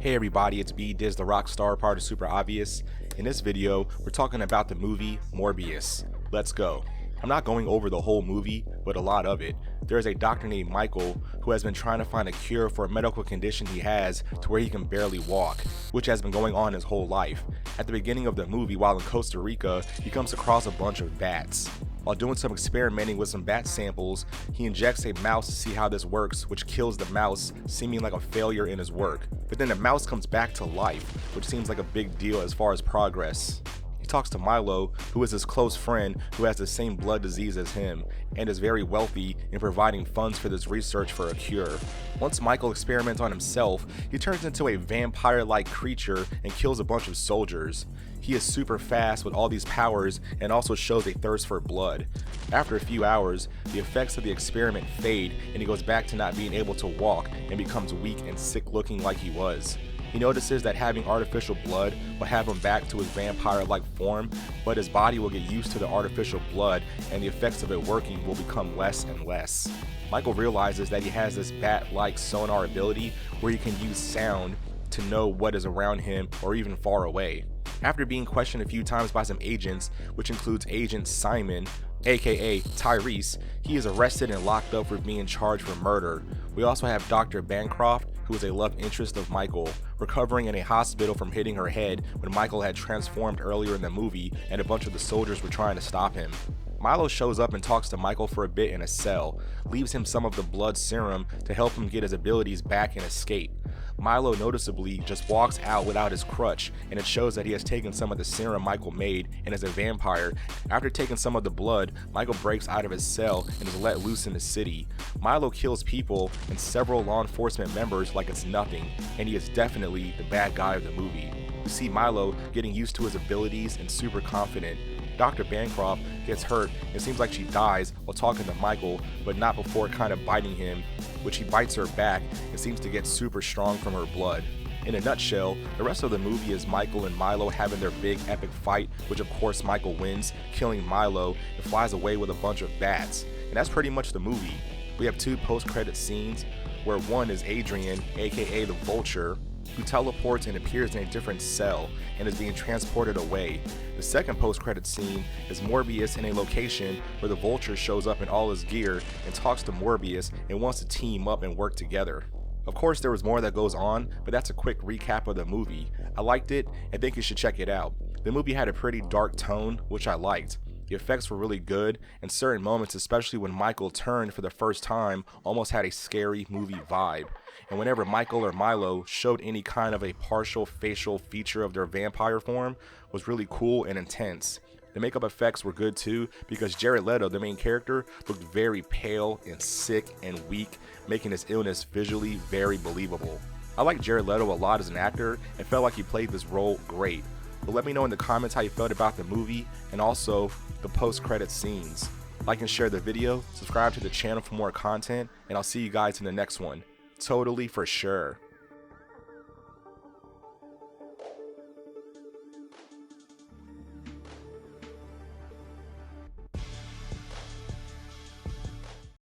Hey everybody, it's B Diz the Rockstar, part of SuperObvious. In this video, we're talking about the movie Morbius. Let's go. I'm not going over the whole movie, but a lot of it. There is a doctor named Michael who has been trying to find a cure for a medical condition he has to where he can barely walk, which has been going on his whole life. At the beginning of the movie, while in Costa Rica, he comes across a bunch of bats. While doing some experimenting with some bat samples, he injects a mouse to see how this works, which kills the mouse, seeming like a failure in his work. But then the mouse comes back to life, which seems like a big deal as far as progress. He talks to Milo, who is his close friend who has the same blood disease as him, and is very wealthy in providing funds for this research for a cure. Once Michael experiments on himself, he turns into a vampire-like creature and kills a bunch of soldiers. He is super fast with all these powers and also shows a thirst for blood. After a few hours, the effects of the experiment fade and he goes back to not being able to walk and becomes weak and sick looking like he was. He notices that having artificial blood will have him back to his vampire-like form, but his body will get used to the artificial blood and the effects of it working will become less and less. Michael realizes that he has this bat-like sonar ability where he can use sound to know what is around him or even far away. After being questioned a few times by some agents, which includes Agent Simon, aka Tyrese, he is arrested and locked up for being charged for murder. We also have Dr. Bancroft, who is a love interest of Michael, recovering in a hospital from hitting her head when Michael had transformed earlier in the movie and a bunch of the soldiers were trying to stop him. Milo shows up and talks to Michael for a bit in a cell, leaves him some of the blood serum to help him get his abilities back and escape. Milo noticeably just walks out without his crutch, and it shows that he has taken some of the serum Michael made and is a vampire. After taking some of the blood, Michael breaks out of his cell and is let loose in the city. Milo kills people and several law enforcement members like it's nothing, and he is definitely the bad guy of the movie. We see Milo getting used to his abilities and super confident. Dr. Bancroft gets hurt and seems like she dies while talking to Michael, but not before kind of biting him, which he bites her back and seems to get super strong from her blood. In a nutshell, the rest of the movie is Michael and Milo having their big epic fight, which of course Michael wins, killing Milo and flies away with a bunch of bats. And that's pretty much the movie. We have two post-credit scenes where one is Adrian, aka the Vulture, who teleports and appears in a different cell and is being transported away. The second post-credit scene is Morbius in a location where the Vulture shows up in all his gear and talks to Morbius and wants to team up and work together. Of course there was more that goes on, but that's a quick recap of the movie. I liked it and think you should check it out. The movie had a pretty dark tone, which I liked. The effects were really good, and certain moments, especially when Michael turned for the first time, almost had a scary movie vibe. And whenever Michael or Milo showed any kind of a partial facial feature of their vampire form, was really cool and intense. The makeup effects were good too, because Jared Leto, the main character, looked very pale and sick and weak, making his illness visually very believable. I like Jared Leto a lot as an actor and felt like he played this role great. But let me know in the comments how you felt about the movie and also the post-credit scenes. Like and share the video, subscribe to the channel for more content, and I'll see you guys in the next one. Totally for sure.